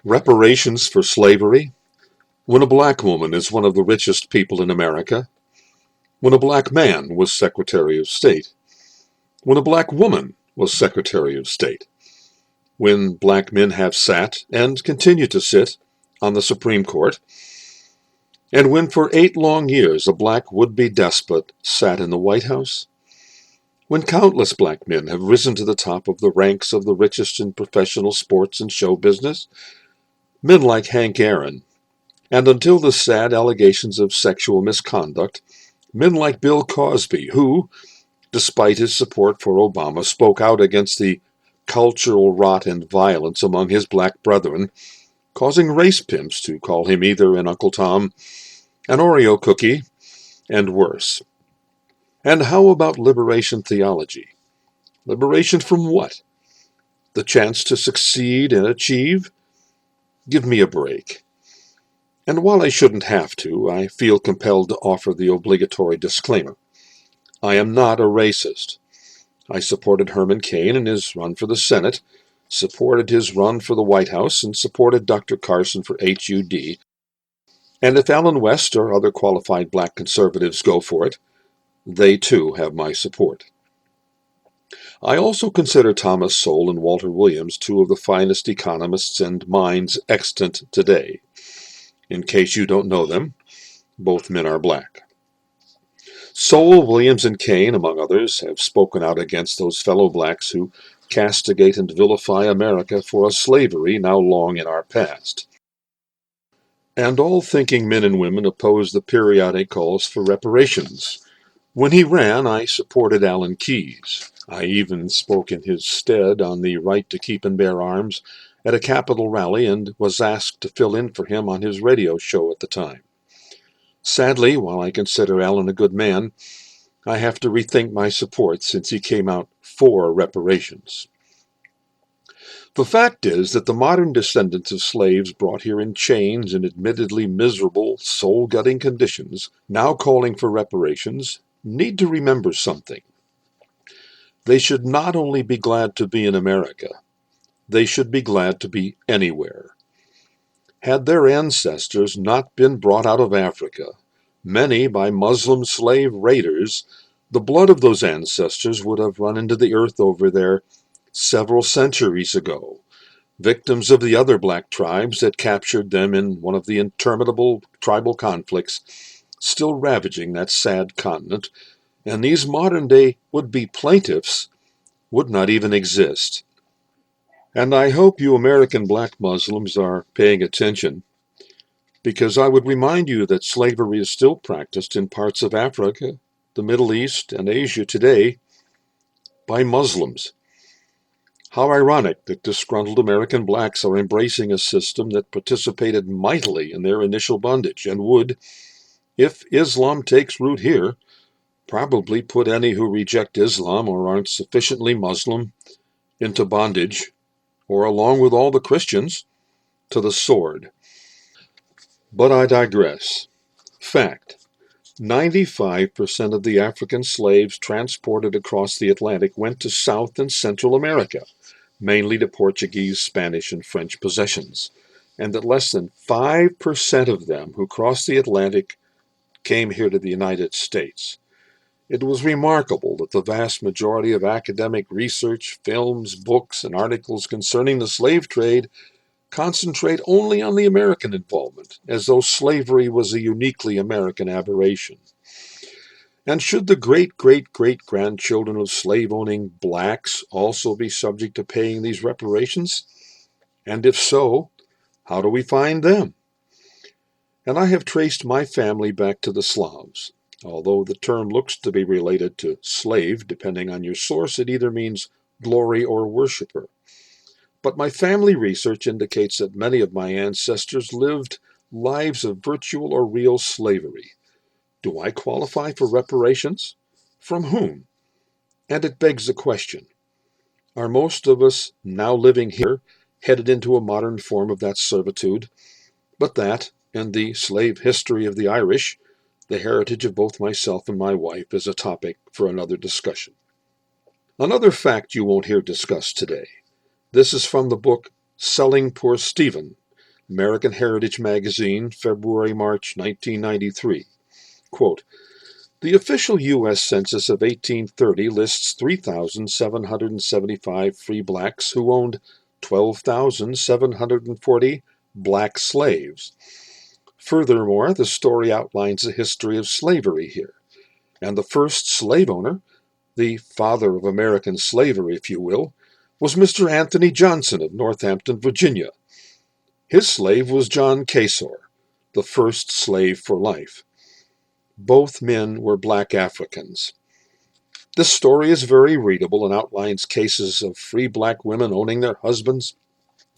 Reparations for slavery, when a black woman is one of the richest people in America, when a black man was Secretary of State, when a black woman was Secretary of State, when black men have sat and continue to sit on the Supreme Court, and when for 8 long years a black would-be despot sat in the White House, when countless black men have risen to the top of the ranks of the richest in professional sports and show business, men like Hank Aaron, and until the sad allegations of sexual misconduct, men like Bill Cosby, who, despite his support for Obama, spoke out against the cultural rot and violence among his black brethren, causing race pimps to call him either an Uncle Tom, an Oreo cookie, and worse. And how about liberation theology? Liberation from what? The chance to succeed and achieve? Give me a break. And while I shouldn't have to, I feel compelled to offer the obligatory disclaimer. I am not a racist. I supported Herman Cain in his run for the Senate, supported his run for the White House, and supported Dr. Carson for HUD. And if Allen West or other qualified black conservatives go for it, they too have my support. I also consider Thomas Sowell and Walter Williams two of the finest economists and minds extant today. In case you don't know them, both men are black. Sowell, Williams, and Cain, among others, have spoken out against those fellow blacks who castigate and vilify America for a slavery now long in our past. And all thinking men and women oppose the periodic calls for reparations. When he ran, I supported Alan Keyes. I even spoke in his stead on the right to keep and bear arms at a Capitol rally and was asked to fill in for him on his radio show at the time. Sadly, while I consider Alan a good man, I have to rethink my support since he came out for reparations. The fact is that the modern descendants of slaves brought here in chains in admittedly miserable, soul-gutting conditions, now calling for reparations, need to remember something. They should not only be glad to be in America, they should be glad to be anywhere. Had their ancestors not been brought out of Africa, many by Muslim slave raiders, the blood of those ancestors would have run into the earth over there several centuries ago, victims of the other black tribes that captured them in one of the interminable tribal conflicts still ravaging that sad continent, and these modern-day would-be plaintiffs would not even exist. And I hope you American black Muslims are paying attention, because I would remind you that slavery is still practiced in parts of Africa, the Middle East, and Asia today by Muslims. How ironic that disgruntled American blacks are embracing a system that participated mightily in their initial bondage and would, if Islam takes root here, probably put any who reject Islam or aren't sufficiently Muslim into bondage, or along with all the Christians, to the sword. But I digress. Fact. 95% of the African slaves transported across the Atlantic went to South and Central America, mainly to Portuguese, Spanish, and French possessions, and that less than 5% of them who crossed the Atlantic came here to the United States. It was remarkable that the vast majority of academic research, films, books, and articles concerning the slave trade concentrate only on the American involvement, as though slavery was a uniquely American aberration. And should the great-great-great-grandchildren of slave-owning blacks also be subject to paying these reparations? And if so, how do we find them? And I have traced my family back to the Slavs. Although the term looks to be related to slave, depending on your source, it either means glory or worshiper. But my family research indicates that many of my ancestors lived lives of virtual or real slavery. Do I qualify for reparations? From whom? And it begs the question, are most of us now living here headed into a modern form of that servitude? But that, and the slave history of the Irish, the heritage of both myself and my wife, is a topic for another discussion. Another fact you won't hear discussed today. This is from the book Selling Poor Stephen, American Heritage Magazine, February-March 1993. Quote, the official U.S. Census of 1830 lists 3,775 free blacks who owned 12,740 black slaves. Furthermore, the story outlines the history of slavery here, and the first slave owner, the father of American slavery, if you will, was Mr. Anthony Johnson of Northampton, Virginia. His slave was John Casor, the first slave for life. Both men were black Africans. This story is very readable and outlines cases of free black women owning their husbands,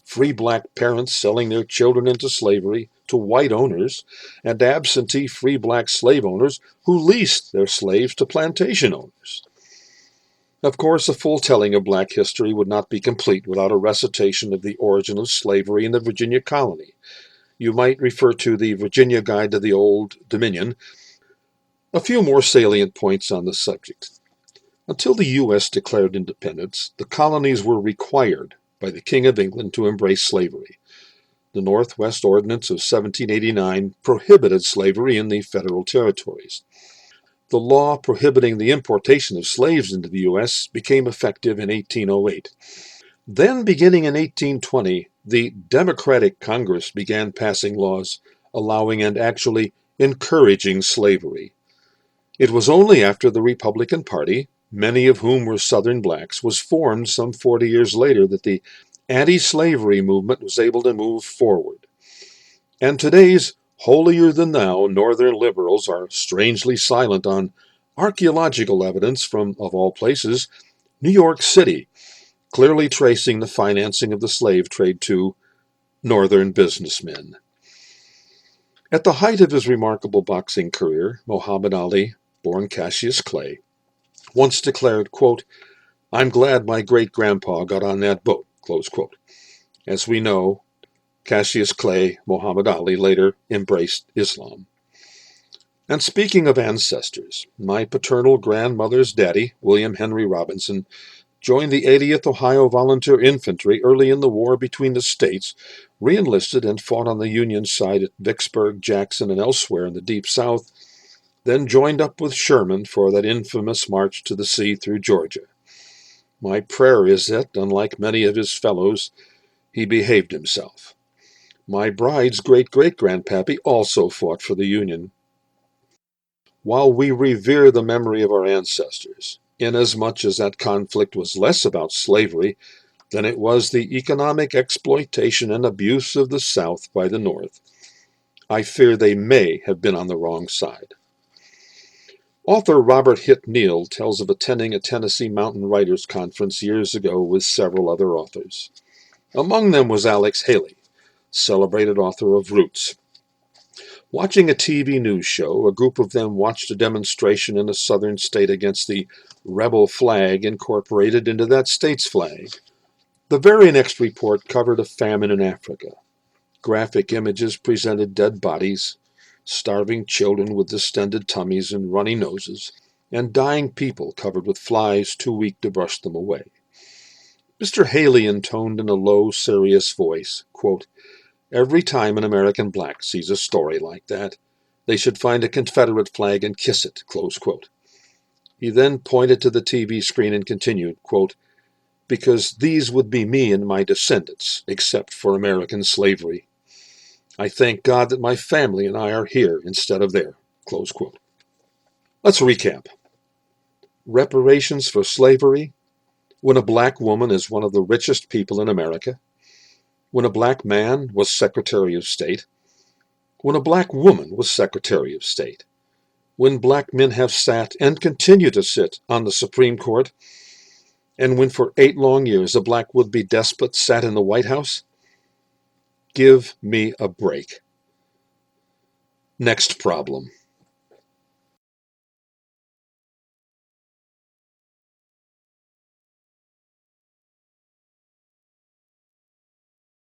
free black parents selling their children into slavery to white owners, and absentee free black slave owners who leased their slaves to plantation owners. Of course, a full telling of black history would not be complete without a recitation of the origin of slavery in the Virginia colony. You might refer to the Virginia Guide to the Old Dominion. A few more salient points on the subject. Until the U.S. declared independence, the colonies were required by the King of England to embrace slavery. The Northwest Ordinance of 1789 prohibited slavery in the federal territories. The law prohibiting the importation of slaves into the U.S. became effective in 1808. Then, beginning in 1820, the Democratic Congress began passing laws allowing and actually encouraging slavery. It was only after the Republican Party, many of whom were Southern blacks, was formed some 40 years later that the anti-slavery movement was able to move forward. And today's holier-than-thou Northern liberals are strangely silent on archaeological evidence from, of all places, New York City, clearly tracing the financing of the slave trade to Northern businessmen. At the height of his remarkable boxing career, Muhammad Ali, born Cassius Clay, once declared, quote, I'm glad my great-grandpa got on that boat, close quote. As we know, Cassius Clay, Muhammad Ali, later embraced Islam. And speaking of ancestors, my paternal grandmother's daddy, William Henry Robinson, joined the 80th Ohio Volunteer Infantry early in the war between the states, re-enlisted and fought on the Union side at Vicksburg, Jackson, and elsewhere in the Deep South, then joined up with Sherman for that infamous march to the sea through Georgia. My prayer is that, unlike many of his fellows, he behaved himself. My bride's great-great-grandpappy also fought for the Union. While we revere the memory of our ancestors, inasmuch as that conflict was less about slavery than it was the economic exploitation and abuse of the South by the North, I fear they may have been on the wrong side. Author Robert Hitt Neal tells of attending a Tennessee Mountain Writers Conference years ago with several other authors. Among them was Alex Haley, celebrated author of Roots. Watching a TV news show, a group of them watched a demonstration in a southern state against the rebel flag incorporated into that state's flag. The very next report covered a famine in Africa. Graphic images presented dead bodies, starving children with distended tummies and runny noses, and dying people covered with flies too weak to brush them away. Mr. Haley intoned in a low, serious voice, quote, every time an American black sees a story like that, they should find a Confederate flag and kiss it, close quote. He then pointed to the TV screen and continued, quote, because these would be me and my descendants, except for American slavery. I thank God that my family and I are here instead of there, close quote. Let's recap. Reparations for slavery, when a black woman is one of the richest people in America, when a black man was Secretary of State, when a black woman was Secretary of State, when black men have sat and continue to sit on the Supreme Court, and when for 8 long years a black would-be despot sat in the White House? Give me a break. Next problem.